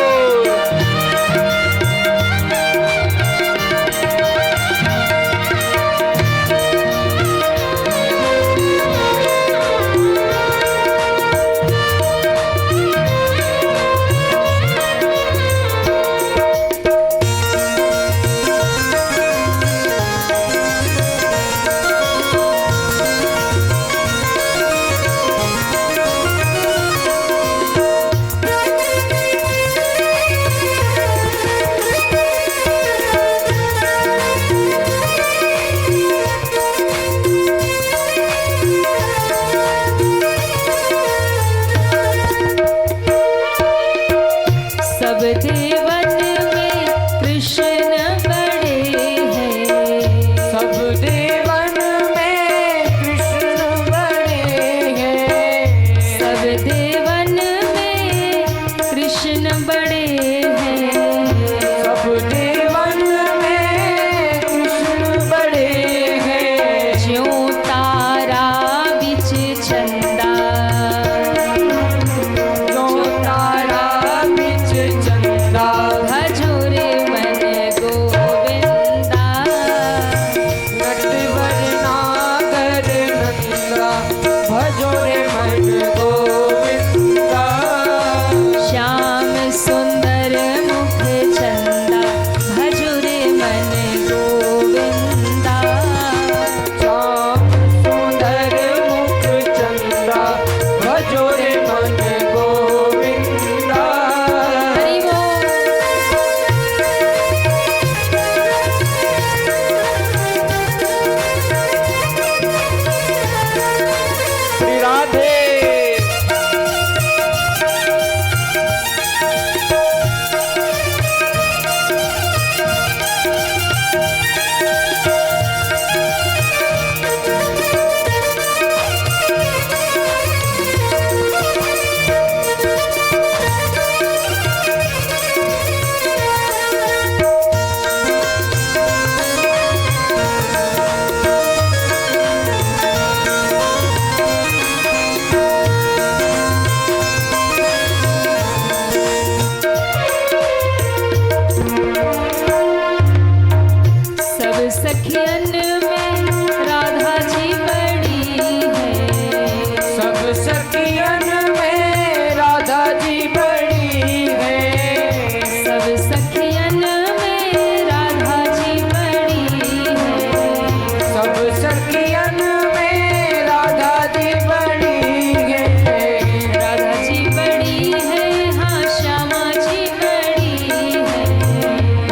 सब देवन में कृष्ण बड़े हैं। सब देवन में कृष्ण बड़े हैं। सब देवन में कृष्ण बड़े हैं। सब देवन में कृष्ण बड़े हैं। ज्यों तारा बिच चंदा। जो तारा बिच चंदा भजो रे मन गोविंदा। नटवर सखियन में राधा जी बड़ी है। सब सखियन में राधा जी बड़ी है। सब सखियन में राधा जी बड़ी है। सब सखियन में राधा जी बड़ी है। राधा जी बड़ी है, हाँ श्यामा जी बड़ी है।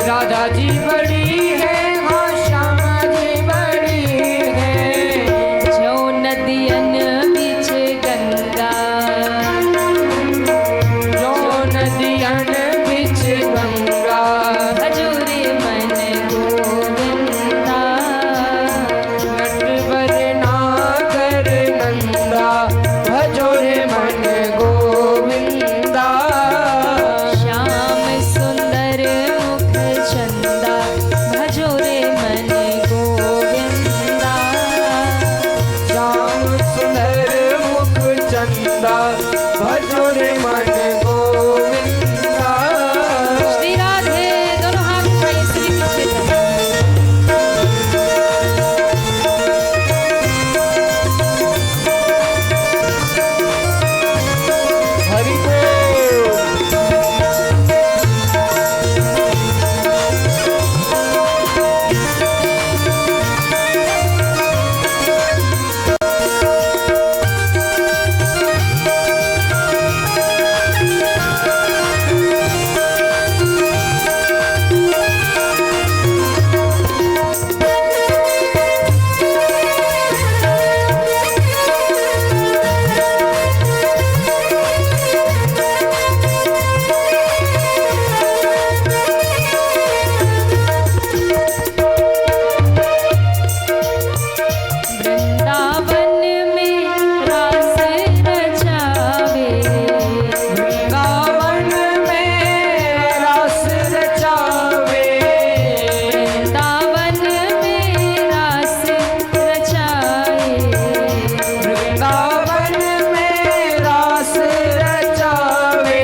राधा जी बड़ी है, हाँ श्यामा जी बड़ी है। जो नदियन बीच गंगा, जो नदियन बिच गंगा, हजूरे मन गोविंदा। नटवर नागर नंदा, भजो रे मन गोविंदा। श्याम सुंदर मुख चंदा, भजो रे मन गोविंदा। श्याम सुंदर मुख चंदा, भजो रे मन गोविंदा। श्री राधे, दोनों हाथ उठाइए, श्री पीछे तरफ। हरि बोल। वृंदावन में रास रचावे। वृंदावन में रास रचावे। वृंदावन में रास रचाए। वृंदावन में रास रचावे।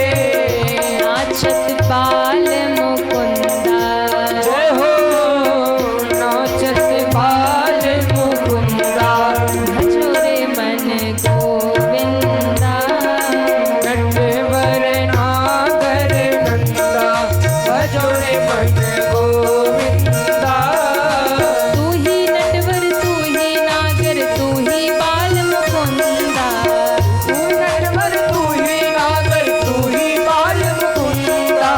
नाचत बाल मुकुंदा। जय हो नाचत बाल मुकुंदा। भजो रे मन गोविंदा। नटवर नागर नंदा, भजो रे मन गोविंदा। तू ही नटवर, तू ही नागर, तू ही बाल मुकुंदा। तू नटवर, तू ही नागर, तू ही बाल मुकुंदा।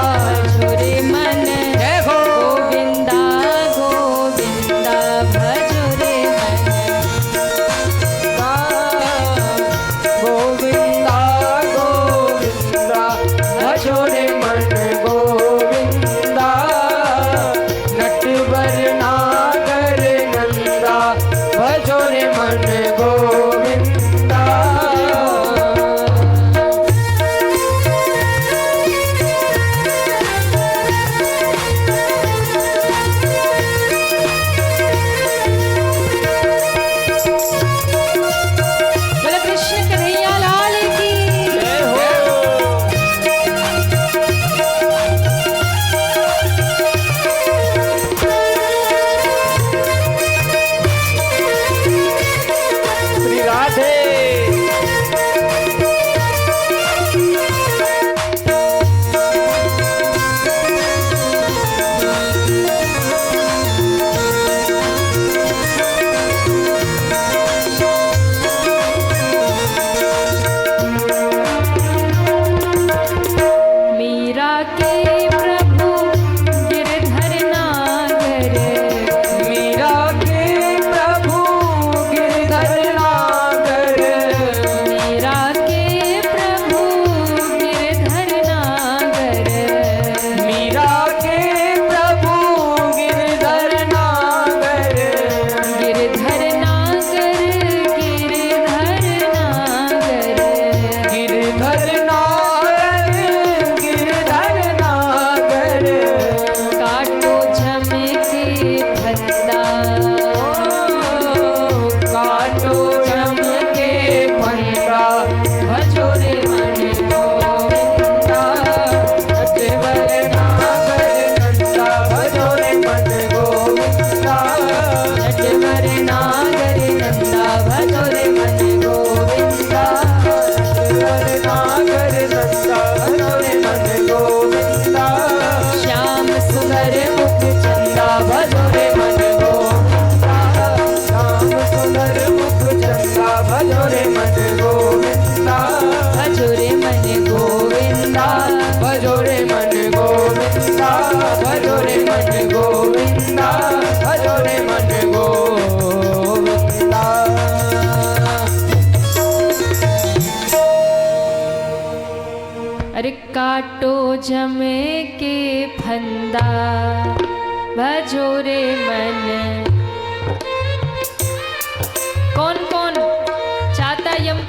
भजो रे मन जय हो गोविंदा गोविंदा। भजो रे मन गोविंदा गोविंदा, भजो रे मन गोविंदा। नटवर नागर नंदा, भजो रे मन गोविंदा। बोलो कृष्ण कन्हैया लाल की। जय हो। श्री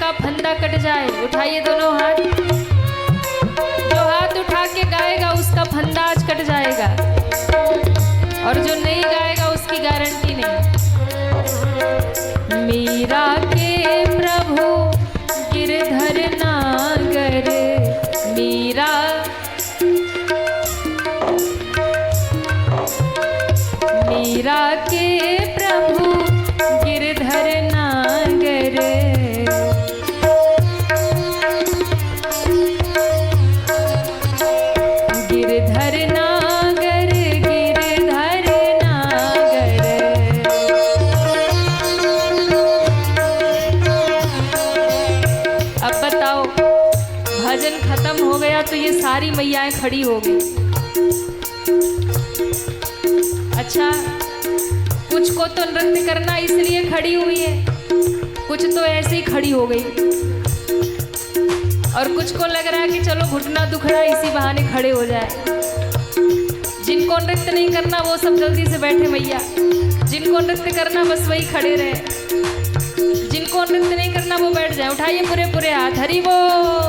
उसका फंदा कट जाए। उठाइए दोनों हाथ। जो हाथ उठा के गाएगा उसका फंदा आज कट जाएगा, और जो नहीं गाएगा उसकी गारंटी नहीं। मीरा के प्रभु गिरधर नागर, मीरा मीरा के प्रभु गिरधर नागर, गिरधर नागर, गिरधर नागर। अब बताओ, भजन खत्म हो गया तो ये सारी मैयाएं खड़ी हो गई। अच्छा, कुछ को तो नृत्य करना इसलिए खड़ी हुई है, कुछ तो ऐसे ही खड़ी हो गई, और कुछ को लग रहा है कि चलो घुटना दुख रहा है इसी बहाने खड़े हो जाए। जिनको नृत्य नहीं करना वो सब जल्दी से बैठे मैया, जिनको नृत्य करना बस वही खड़े रहे, जिनको नृत्य नहीं करना वो बैठ जाए। उठाइए पूरे पूरे हाथ, हरि बोल।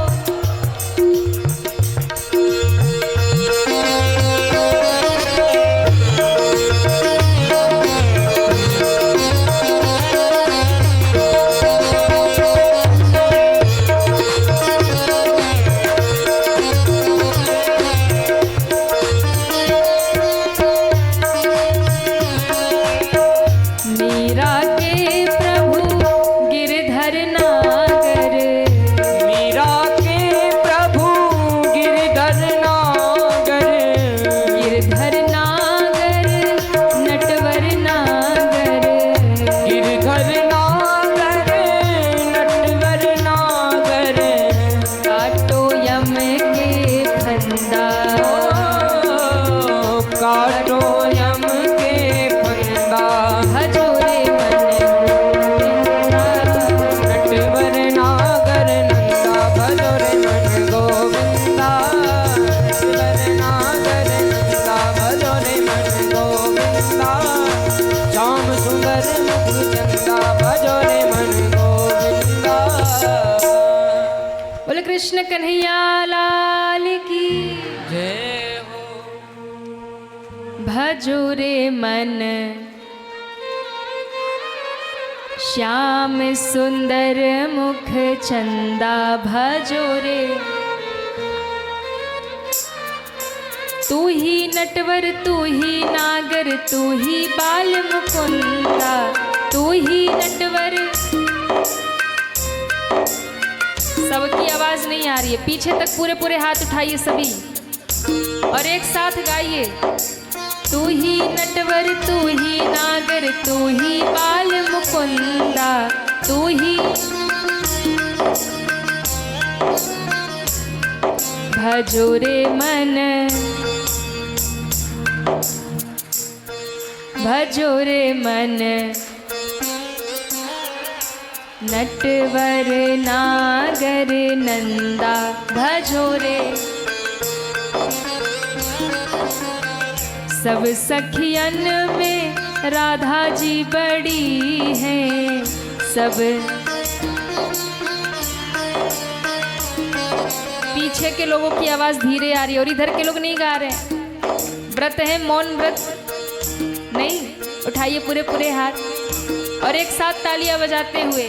कृष्ण कन्हैया लाल की जय हो। भजो रे मन श्याम सुंदर मुख चंदा, भजो रे तू ही नटवर, तू ही नागर, तू ही बाल मुकुंदा, तू ही नटवर। सबकी आवाज नहीं आ रही है, पीछे तक पूरे पूरे हाथ उठाइए सभी और एक साथ गाइए। तू ही नटवर, तू ही नागर, तू ही बाल मुकुंदा, तू ही भजो रे मन, भजो रे मन नटवर नागर नंदा, भजो रे। सब सखियन में राधा जी बड़ी हैं, सब पीछे के लोगों की आवाज धीरे आ रही है और इधर के लोग नहीं गा रहे। व्रत है, मौन व्रत नहीं। उठाइए पूरे पूरे हाथ और एक साथ तालियां बजाते हुए।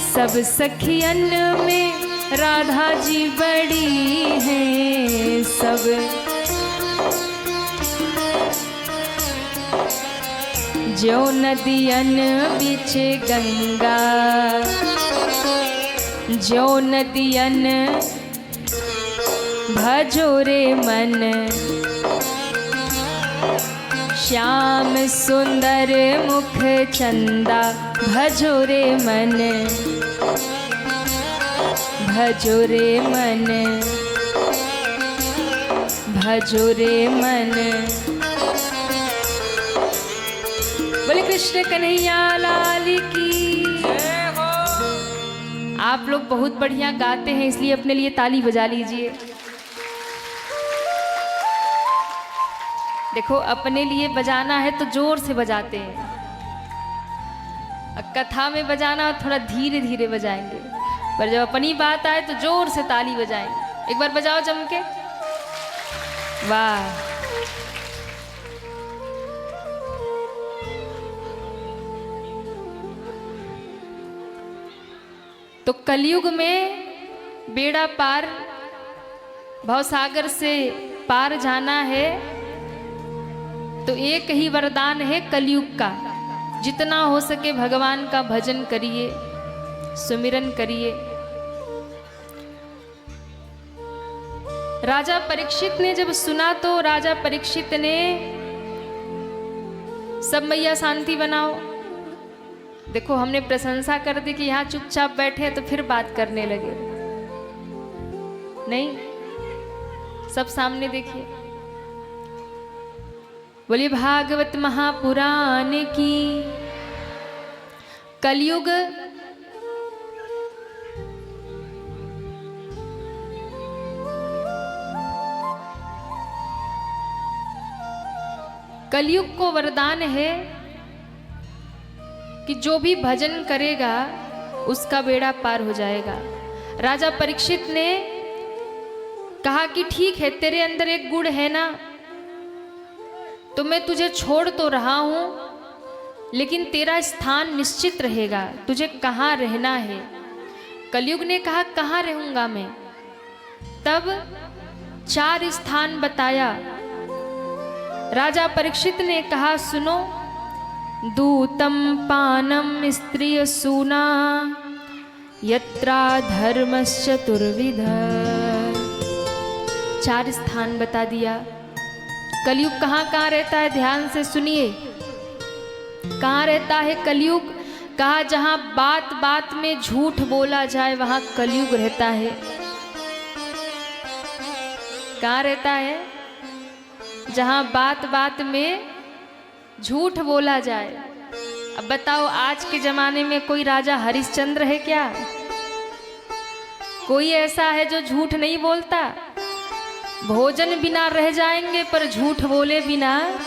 सब सखियन में राधा जी बड़ी हैं, सब जो नदियन बीच गंगा, जो नदियन भजो रे मन श्याम सुंदर मुख चंदा, भजो रे मन, भजो रे मन, भजो रे मन। बोले कृष्ण कन्हैया लाल की जय हो। आप लोग बहुत बढ़िया गाते हैं, इसलिए अपने लिए ताली बजा लीजिए। देखो अपने लिए बजाना है तो जोर से बजाते हैं, कथा में बजाना हो थोड़ा धीरे धीरे बजाएंगे, पर जब अपनी बात आए तो जोर से ताली बजाएंगे। एक बार बजाओ जम के, वाह। तो कलयुग में बेड़ा पार, भवसागर से पार जाना है तो एक ही वरदान है कलयुग का, जितना हो सके भगवान का भजन करिए, सुमिरन करिए। राजा परीक्षित ने जब सुना तो राजा परीक्षित ने सब मैया शांति बनाओ। देखो हमने प्रशंसा कर दी कि यहाँ चुपचाप बैठे तो फिर बात करने लगे, नहीं, सब सामने देखिए। बोलिए भागवत महापुराण की। कलयुग कलयुग को वरदान है कि जो भी भजन करेगा उसका बेड़ा पार हो जाएगा। राजा परीक्षित ने कहा कि ठीक है, तेरे अंदर एक गुण है ना, तो मैं तुझे छोड़ तो रहा हूं, लेकिन तेरा स्थान निश्चित रहेगा, तुझे कहाँ रहना है। कलयुग ने कहा कहाँ रहूंगा मैं। तब 4 स्थान बताया। राजा परीक्षित ने कहा सुनो, दूतम पानम स्त्रिय सूना यत्रा धर्मश्चतुर्विध। 4 स्थान बता दिया। कलयुग कहाँ कहाँ रहता है, ध्यान से सुनिए। कहाँ रहता है कलयुग? कहा जहाँ बात बात में झूठ बोला जाए वहाँ कलयुग रहता है। कहाँ रहता है? जहाँ बात बात में झूठ बोला जाए। अब बताओ आज के जमाने में कोई राजा हरिश्चंद्र है क्या? कोई ऐसा है जो झूठ नहीं बोलता? भोजन बिना रह जाएंगे पर झूठ बोले बिना।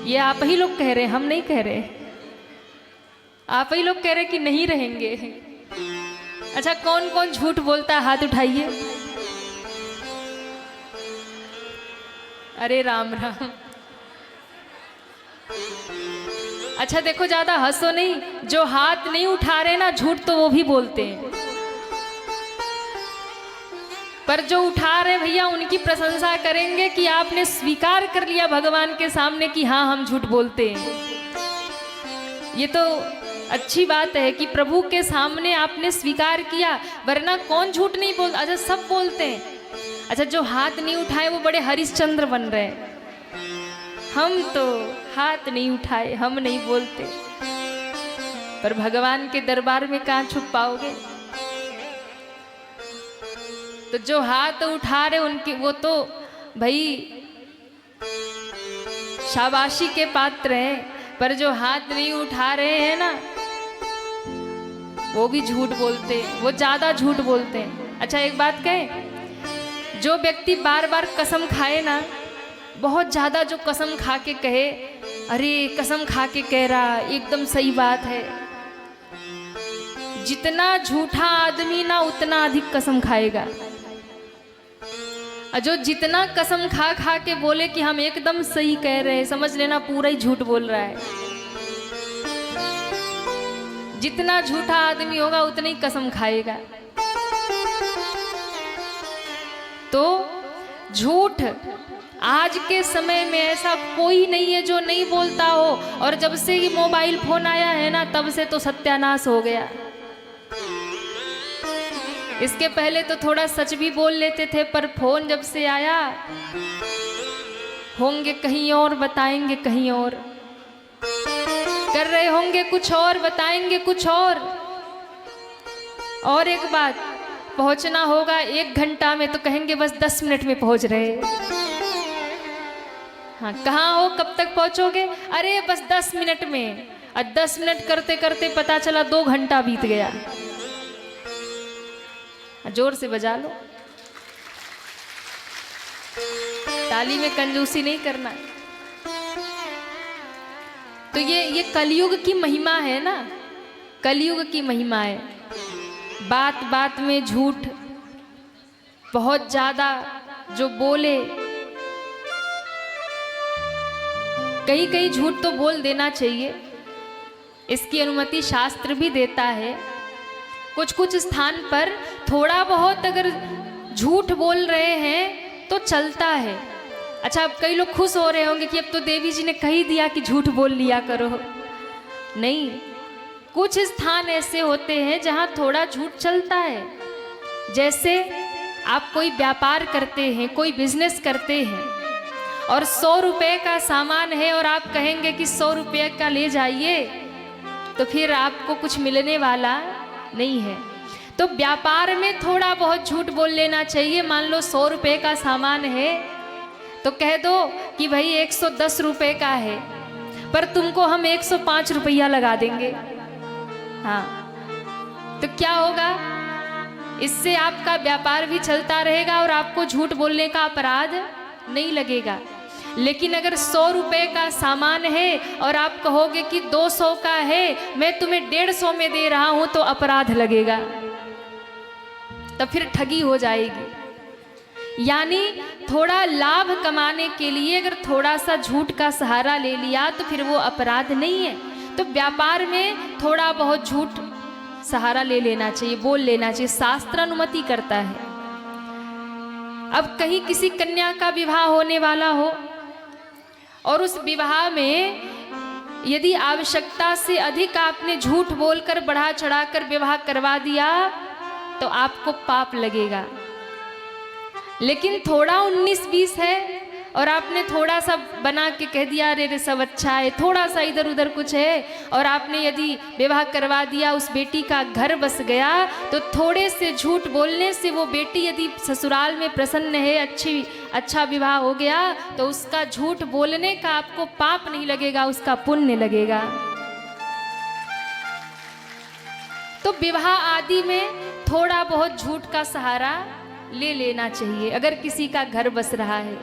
ये आप ही लोग कह रहे, हम नहीं कह रहे। आप ही लोग कह रहे कि नहीं रहेंगे। अच्छा कौन कौन झूठ बोलता है, हाथ उठाइए। अरे राम राम। अच्छा देखो ज्यादा हंसो नहीं, जो हाथ नहीं उठा रहे ना झूठ तो वो भी बोलते हैं, पर जो उठा रहे भैया उनकी प्रशंसा करेंगे कि आपने स्वीकार कर लिया भगवान के सामने कि हाँ हम झूठ बोलते हैं। ये तो अच्छी बात है कि प्रभु के सामने आपने स्वीकार किया, वरना कौन झूठ नहीं बोलता। अच्छा सब बोलते हैं। अच्छा जो हाथ नहीं उठाए वो बड़े हरिश्चंद्र बन रहे हैं। हम तो हाथ नहीं उठाए, हम नहीं बोलते, पर भगवान के दरबार में कहाँ छुप पाओगे। तो जो हाथ उठा रहे उनके वो तो भाई शाबाशी के पात्र हैं, पर जो हाथ नहीं उठा रहे हैं ना वो भी झूठ बोलते हैं, वो ज्यादा झूठ बोलते हैं। अच्छा एक बात कहें, जो व्यक्ति बार बार कसम खाए ना, बहुत ज्यादा जो कसम खा के कहे, अरे कसम खा के कह रहा एकदम सही बात है, जितना झूठा आदमी ना उतना अधिक कसम खाएगा। जो जितना कसम खा खा के बोले कि हम एकदम सही कह रहे हैं, समझ लेना पूरा ही झूठ बोल रहा है। जितना झूठा आदमी होगा उतना ही कसम खाएगा। तो झूठ आज के समय में ऐसा कोई नहीं है जो नहीं बोलता हो, और जब से ये मोबाइल फोन आया है ना तब से तो सत्यानाश हो गया। इसके पहले तो थोड़ा सच भी बोल लेते थे, पर फोन जब से आया होंगे कहीं और बताएंगे कहीं और, कर रहे होंगे कुछ और बताएंगे कुछ और एक बात पहुंचना होगा 1 घंटा में तो कहेंगे बस 10 मिनट में पहुंच रहे। हाँ कहाँ हो, कब तक पहुंचोगे? अरे बस 10 मिनट में। और 10 मिनट करते करते पता चला 2 घंटा बीत गया। जोर से बजा लो थाली में कंजूसी नहीं करना। तो ये कलयुग की महिमा है ना, कलयुग की महिमा है। बात बात में झूठ बहुत ज्यादा जो बोले, कहीं कहीं झूठ तो बोल देना चाहिए, इसकी अनुमति शास्त्र भी देता है। कुछ कुछ स्थान पर थोड़ा बहुत अगर झूठ बोल रहे हैं तो चलता है। अच्छा, अब कई लोग खुश हो रहे होंगे कि अब तो देवी जी ने कह ही दिया कि झूठ बोल लिया करो। नहीं, कुछ स्थान ऐसे होते हैं जहां थोड़ा झूठ चलता है। जैसे आप कोई व्यापार करते हैं, कोई बिजनेस करते हैं और 100 रुपए का सामान है और आप कहेंगे कि 100 रुपये का ले जाइए, तो फिर आपको कुछ मिलने वाला नहीं है। तो व्यापार में थोड़ा बहुत झूठ बोल लेना चाहिए। मान लो 100 रुपये का सामान है तो कह दो कि भाई 110 रुपये का है, पर तुमको हम 105 रुपया लगा देंगे। हाँ, तो क्या होगा, इससे आपका व्यापार भी चलता रहेगा और आपको झूठ बोलने का अपराध नहीं लगेगा। लेकिन अगर 100 रुपये का सामान है और आप कहोगे कि 200 का है, मैं तुम्हें 150 में दे रहा हूं, तो अपराध लगेगा, तो फिर ठगी हो जाएगी। यानी थोड़ा लाभ कमाने के लिए अगर थोड़ा सा झूठ का सहारा ले लिया तो फिर वो अपराध नहीं है। तो व्यापार में थोड़ा बहुत झूठ सहारा ले लेना चाहिए, बोल लेना चाहिए, शास्त्र अनुमति करता है। अब कहीं किसी कन्या का विवाह होने वाला हो और उस विवाह में यदि आवश्यकता से अधिक आपने झूठ बोलकर बढ़ा चढ़ाकर विवाह करवा दिया तो आपको पाप लगेगा। लेकिन थोड़ा 19-20 है और आपने थोड़ा सा बना के कह दिया अरे सब अच्छा है, थोड़ा सा इधर उधर कुछ है, और आपने यदि विवाह करवा दिया, उस बेटी का घर बस गया, तो थोड़े से झूठ बोलने से वो बेटी यदि ससुराल में प्रसन्न है, अच्छा विवाह हो गया, तो उसका झूठ बोलने का आपको पाप नहीं लगेगा, उसका पुण्य लगेगा। तो विवाह आदि में थोड़ा बहुत झूठ का सहारा ले लेना चाहिए। अगर किसी का घर बस रहा है,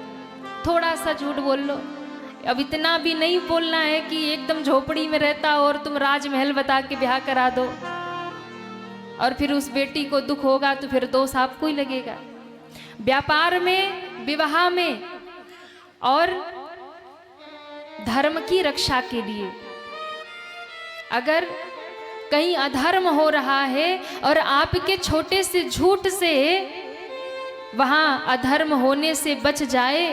थोड़ा सा झूठ बोल लो। अब इतना भी नहीं बोलना है कि एकदम झोपड़ी में रहता और तुम राजमहल बता के ब्याह करा दो और फिर उस बेटी को दुख होगा तो फिर दोष आपको ही लगेगा। व्यापार में, विवाह में और धर्म की रक्षा के लिए अगर कहीं अधर्म हो रहा है और आपके छोटे से झूठ से वहां अधर्म होने से बच जाए,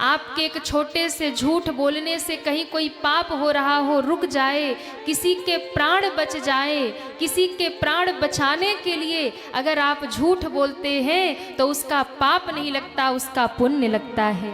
आपके एक छोटे से झूठ बोलने से कहीं कोई पाप हो रहा हो रुक जाए, किसी के प्राण बच जाए, किसी के प्राण बचाने के लिए अगर आप झूठ बोलते हैं तो उसका पाप नहीं लगता, उसका पुण्य लगता है।